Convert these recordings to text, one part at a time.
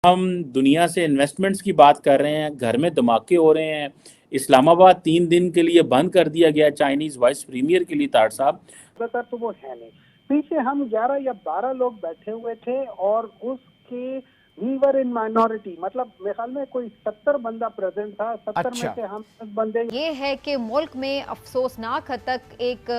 हम दुनिया से इन्वेस्टमेंट्स की बात कर रहे हैं, घर में धमाके हो रहे हैं। इस्लामाबाद 3 दिन के लिए बंद कर दिया गया चाइनीज़ वाइस प्रीमियर के लिए तार साहब। ज़्यादातर तो वो है नहीं। पीछे हम 11 या 12 लोग बैठे हुए थे और उसके वी वर इन माइनॉरिटी, मतलब मेरे ख्याल में कोई 70 बंदा प्रेजेंट था। 70 में अच्छा। से हम 10 बंदे। ये है कि मुल्क में अफसोसनाक हद तक एक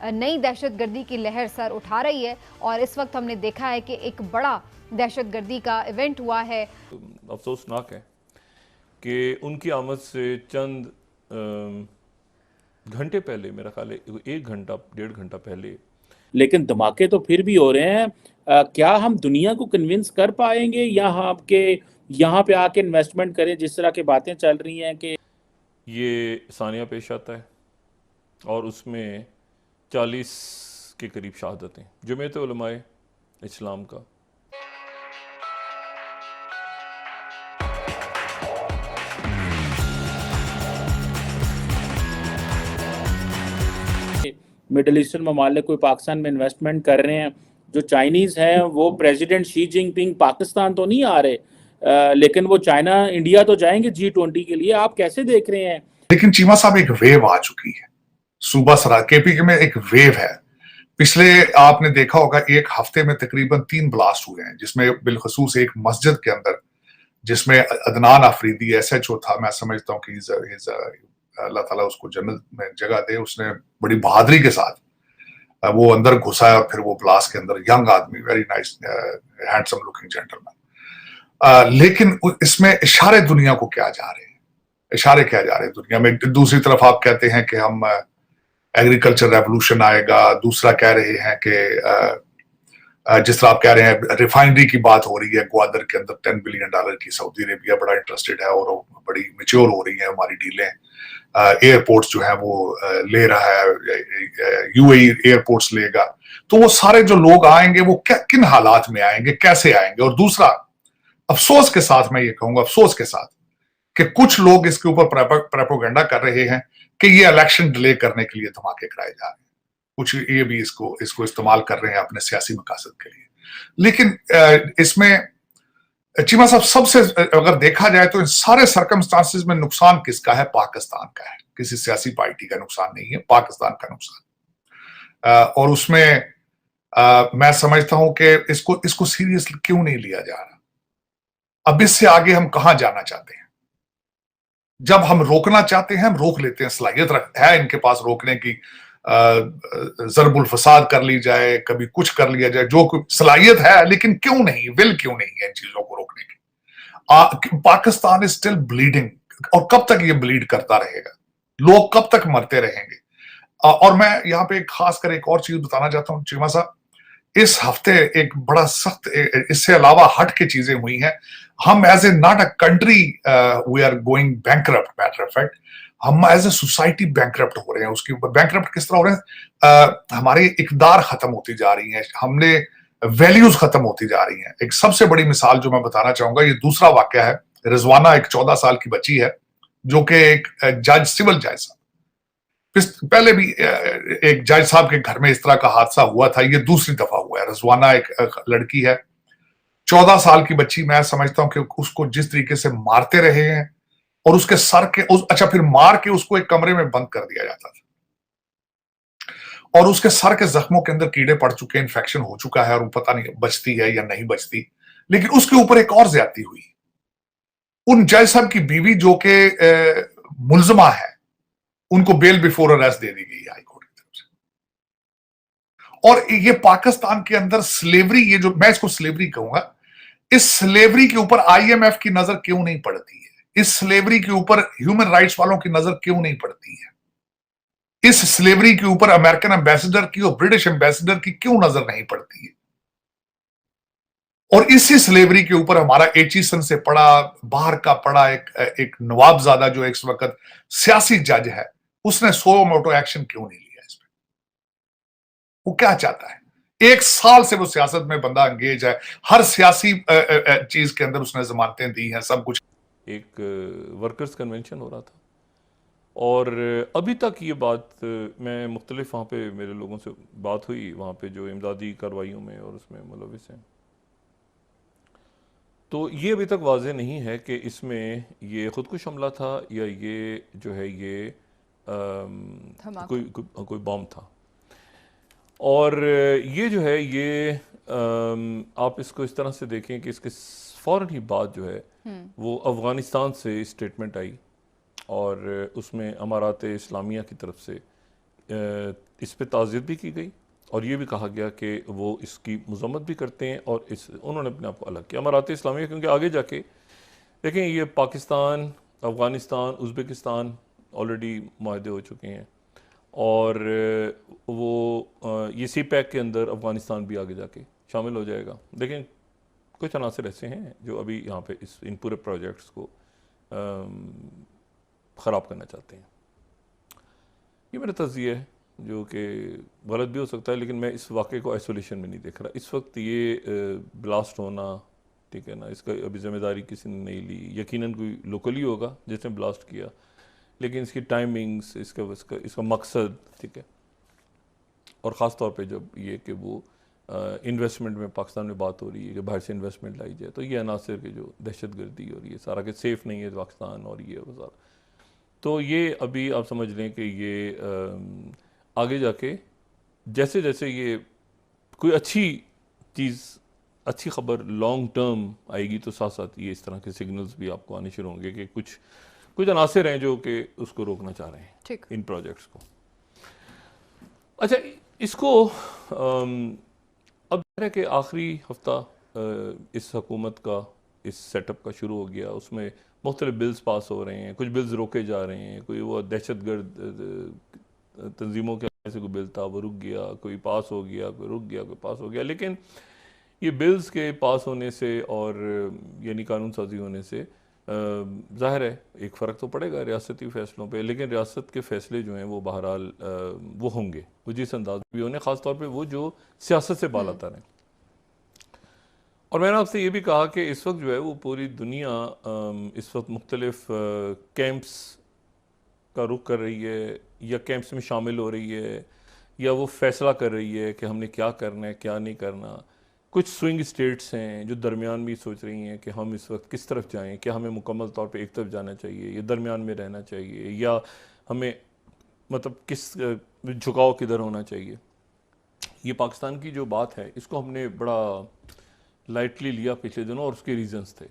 नई दहशतगर्दी की लहर सर उठा रही है और इस वक्त हमने देखा है कि एक बड़ा दहशतगर्दी का इवेंट हुआ है। अफसोसनाक है कि उनकी आमद से चंद घंटे पहले, मेरा ख्याल है 1 घंटा 1.5 घंटा पहले, लेकिन धमाके तो फिर भी हो रहे हैं। क्या हम दुनिया को कन्विंस कर पाएंगे या आपके यहाँ पे आके इन्वेस्टमेंट करें, जिस तरह की बातें चल रही हैं कि ये सानिया पेश आता है और उसमें 40 के करीब शहादतें जमीयत उलमाए इस्लाम का। मिडल ईस्टर्न ममालिक कोई पाकिस्तान में इन्वेस्टमेंट कर रहे हैं। जो चाइनीज़ हैं वो प्रेसिडेंट शी जिनपिंग पाकिस्तान तो नहीं आ रहे, लेकिन वो चाइना इंडिया तो जाएंगे G20 के लिए। आप कैसे देख रहे हैं? लेकिन चीमा साहब, एक वेव आ चुकी है सूबा सरा केपी में, एक वेव है। पिछले आपने देखा होगा 1 हफ्ते में तकरीबन 3 ब्लास्ट हुए हैं, जिसमें बिलखसूस एक मस्जिद के अंदर, जिसमें अदनान अफरीदी SHO था। मैं समझता हूँ कि अल्लाह ताला उसको जन्नत में जगह दे। उसने बड़ी बहादुरी के साथ वो अंदर घुसा है और फिर वो ब्लास्ट के अंदर, यंग आदमी, very nice handsome looking gentleman. लेकिन इसमें इशारे दुनिया को क्या जा रहे हैं, इशारे क्या जा रहे हैं दुनिया में। दूसरी तरफ आप कहते हैं कि हम एग्रीकल्चर रेवोल्यूशन आएगा, दूसरा कह रहे हैं कि जिस तरह आप कह रहे हैं रिफाइनरी की बात हो रही है ग्वादर के अंदर, $10 बिलियन की सऊदी अरेबिया बड़ा इंटरेस्टेड है और बड़ी मैच्योर हो रही है हमारी डीलें। एयरपोर्ट्स जो है वो ले रहा है, UAE एयरपोर्ट्स लेगा। तो वो सारे जो लोग आएंगे वो किन हालात में आएंगे, कैसे आएंगे। और दूसरा, अफसोस के साथ मैं ये कहूंगा, अफसोस के साथ, कि कुछ लोग इसके ऊपर प्रोपेगेंडा कर रहे हैं कि ये इलेक्शन डिले करने के लिए धमाके कराए जा रहे हैं। कुछ ये भी इसको इस्तेमाल कर रहे हैं अपने सियासी मकासद के लिए। लेकिन इसमें चीमा साहब, सबसे अगर देखा जाए तो इन सारे सर्कमस्टांसेस में नुकसान किसका है? पाकिस्तान का है। किसी सियासी पार्टी का नुकसान नहीं है, पाकिस्तान का नुकसान। और उसमें मैं समझता हूं कि इसको सीरियस क्यों नहीं लिया जा रहा। अब इससे आगे हम कहां जाना चाहते हैं? जब हम रोकना चाहते हैं हम रोक लेते हैं, सलाहियत है इनके पास रोकने की। जरबुल फसाद कर ली जाए, कभी कुछ कर लिया जाए, जो सलाहियत है, लेकिन क्यों नहीं, विल क्यों नहीं है इन चीजों को रोकने की। पाकिस्तान इज स्टिल ब्लीडिंग, और कब तक ये ब्लीड करता रहेगा? लोग कब तक मरते रहेंगे? और मैं यहाँ पे खास कर एक और चीज बताना चाहता हूँ चीमा साहब। इस हफ्ते एक बड़ा सख्त, इससे अलावा हट के चीजें हुई हैं। हम as a not a country we are going bankrupt, matter of fact हम एज ए सोसाइटी बैंकरप्ट हो रहे हैं। उसकी बैंकरप्ट किस तरह हो रहे हैं? हमारी इकदार खत्म होती जा रही है, हमने वैल्यूज खत्म होती जा रही हैं। एक सबसे बड़ी मिसाल जो मैं बताना चाहूंगा, ये दूसरा वाकया है। रिजवाना एक 14 साल की बच्ची है, जो कि एक जज, सिविल जज साहब, पहले भी एक जज साहब के घर में इस तरह का हादसा हुआ था, ये दूसरी दफा हुआ है। रिजवाना एक लड़की है, 14 साल की बच्ची। मैं समझता हूं कि उसको जिस तरीके से मारते रहे हैं और उसके सर के अच्छा, फिर मार के उसको एक कमरे में बंद कर दिया जाता था और उसके सर के जख्मों के अंदर कीड़े पड़ चुके हैं, इन्फेक्शन हो चुका है और वो पता नहीं बचती है या नहीं बचती। लेकिन उसके ऊपर एक और ज्यादती हुई। उन जज साहब की बीवी जो कि मुलजमा है, उनको बेल बिफोर अरेस्ट दे दी गई हाई कोर्ट की तरफ से। और ये पाकिस्तान के अंदर स्लेवरी, ये जो मैं इसको स्लेवरी कहूंगा, इस स्लेवरी के ऊपर IMF की नजर क्यों नहीं पड़ती है? इस स्लेवरी के ऊपर ह्यूमन राइट्स वालों की नजर क्यों नहीं पड़ती है? इस स्लेवरी के ऊपर अमेरिकन एम्बेसडर की और ब्रिटिश एम्बेसडर की क्यों नजर नहीं पड़ती है? और इसी स्लेवरी के ऊपर हमारा एचिसन से पड़ा, बाहर का पड़ा एक नवाबजादा जो इस वक्त सियासी जज है, उसने सो मोटो एक्शन क्यों नहीं लिया इस पे? वो क्या चाहता है? 1 साल से वो सियासत में बंदा एंगेज है, हर सियासी चीज के अंदर उसने जमानतें दी हैं, सब कुछ। एक वर्कर्स कन्वेंशन हो रहा था और अभी तक ये बात, मैं मुख्तलिफ वहाँ पे मेरे लोगों से बात हुई, वहाँ पे जो इमदादी कार्रवाइयों में और उसमें मुलविस हैं, तो ये अभी तक वाज़ेह नहीं है कि इसमें ये खुदकुश हमला था या ये जो है ये कोई बॉम्ब था। और ये जो है ये आप इसको इस तरह से देखें कि इसके फ़ौरन ही बाद जो है वो अफ़गानिस्तान से स्टेटमेंट आई और उसमें अमारात इस्लामिया की तरफ से इस पे ताज़ियत भी की गई और ये भी कहा गया कि वो इसकी मज़म्मत भी करते हैं और उन्होंने अपने आप को अलग किया अमारात इस्लामिया, क्योंकि आगे जाके देखें ये पाकिस्तान, अफ़गानिस्तान, उज़्बेकिस्तान ऑलरेडी माहदे हो चुके हैं और वो ये सी पैक के अंदर अफ़गानिस्तान भी आगे जाके शामिल हो जाएगा। लेकिन कुछ अनासर ऐसे हैं जो अभी यहाँ पे इन पूरे प्रोजेक्ट्स को ख़राब करना चाहते हैं। ये मेरा तज़्किया है जो कि गलत भी हो सकता है, लेकिन मैं इस वाक़े को आइसोलेशन में नहीं देख रहा। इस वक्त ये ब्लास्ट होना, ठीक है ना, इसका अभी ज़िम्मेदारी किसी ने नहीं ली। यकीनन कोई लोकली होगा जिसने ब्लास्ट किया, लेकिन इसकी टाइमिंग्स, इसका मकसद, ठीक है, और ख़ास तौर पे जब ये कि वो इन्वेस्टमेंट में पाकिस्तान में बात हो रही है कि बाहर से इन्वेस्टमेंट लाई जाए, तो ये अनासर के जो दहशतगर्दी और ये सारा के सेफ़ नहीं है पाकिस्तान और ये वो सारा, तो ये अभी आप समझ लें कि ये आगे जाके जैसे जैसे ये कोई अच्छी चीज़, अच्छी खबर लॉन्ग टर्म आएगी, तो साथ साथ ये इस तरह के सिग्नल्स भी आपको आने शुरू होंगे कि कुछ अनासर हैं जो कि उसको रोकना चाह रहे हैं इन प्रोजेक्ट्स को। अच्छा, इसको अब है कि आखिरी हफ्ता इस हुकूमत का, इस सेटअप का शुरू हो गया। उसमें मुख्तलिफ बिल्स पास हो रहे हैं, कुछ बिल्स रोके जा रहे हैं। कोई वो दहशतगर्द तंजीमों के से कोई बिल था वो रुक गया, कोई पास हो गया, कोई रुक गया, कोई पास हो गया। लेकिन ये बिल्स के पास होने से और यानी कानून साजी होने से ज़ाहिर है एक फ़र्क तो पड़ेगा रियासती फ़ैसलों पे, लेकिन रियासत के फ़ैसले जो हैं वो बहरहाल वो होंगे, वो जिस अंदाज भी होने, ख़ास तौर पे वो जो सियासत से बालातर हैं। और मैंने आपसे ये भी कहा कि इस वक्त जो है वो पूरी दुनिया इस वक्त मुख्तलिफ कैंप्स का रुख कर रही है या कैंप्स में शामिल हो रही है या वो फ़ैसला कर रही है कि हमने क्या करना है, क्या नहीं करना। कुछ स्विंग स्टेट्स हैं जो दरमियान में सोच रही हैं कि हम इस वक्त किस तरफ जाएं, क्या हमें मुकम्मल तौर पे एक तरफ जाना चाहिए या दरमियान में रहना चाहिए, या हमें मतलब किस झुकाव किधर होना चाहिए। ये पाकिस्तान की जो बात है इसको हमने बड़ा लाइटली लिया पिछले दिनों और उसके रीजंस थे,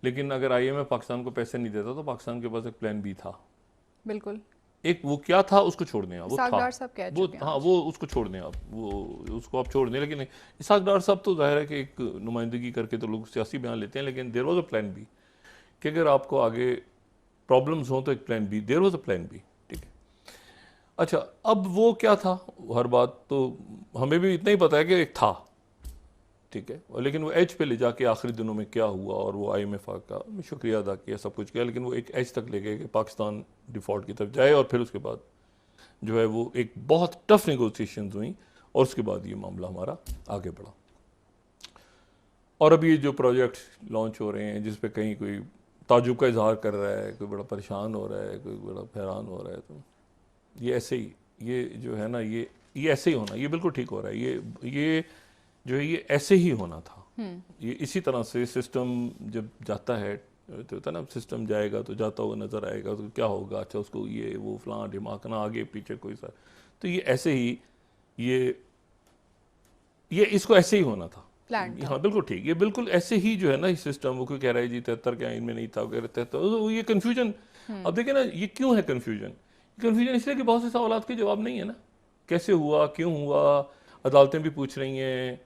लेकिन अगर IMF पाकिस्तान को पैसे नहीं देता तो पाकिस्तान के पास एक प्लान बी था। बिल्कुल, एक वो क्या था उसको छोड़ दें आप, वो था वो, हाँ वो उसको छोड़ दें आप, वो उसको आप छोड़ दें। लेकिन इसहाक डार साहब तो जाहिर है कि एक नुमाइंदगी करके तो लोग सियासी बयान लेते हैं, लेकिन there was a plan B कि अगर आपको आगे प्रॉब्लम्स हों तो एक plan B, there was a plan B, ठीक है। अच्छा, अब वो क्या था, हर बात तो हमें भी इतना ही पता है कि एक था, ठीक है, लेकिन वो एज पे ले जाके आखिरी दिनों में क्या हुआ और वो IMF का शुक्रिया अदा किया, सब कुछ किया, लेकिन वो एक एज तक ले गए कि पाकिस्तान डिफ़ॉल्ट की तरफ जाए। और फिर उसके बाद जो है वो एक बहुत टफ नेगोशिएशंस हुई और उसके बाद ये मामला हमारा आगे बढ़ा। और अभी ये जो प्रोजेक्ट लॉन्च हो रहे हैं जिस पे कहीं कोई ताजुब का इजहार कर रहा है, कोई बड़ा परेशान हो रहा है, कोई बड़ा हैरान हो रहा है, तो ये ऐसे ही, ये जो है ना, ये ऐसे ही होना, ये बिल्कुल ठीक हो रहा है। ये जो है ये ऐसे ही होना था। ये इसी तरह से सिस्टम जब जाता है तो होता ना, सिस्टम जाएगा तो जाता हुआ नज़र आएगा तो क्या होगा, अच्छा उसको ये वो फलां ढिमाकना आगे पीछे कोई सा, तो ये ऐसे ही ये इसको ऐसे ही होना था। हाँ बिल्कुल ठीक, ये बिल्कुल ऐसे ही जो है ना सिस्टम। वो कोई कह रहा है जी 73 के आइन में नहीं था, कह रहे 73, ये कन्फ्यूजन। अब देखिए ना, ये क्यों है कन्फ्यूजन इसलिए कि बहुत से सवाल के जवाब नहीं है ना, कैसे हुआ, क्यों हुआ, अदालतें भी पूछ रही हैं,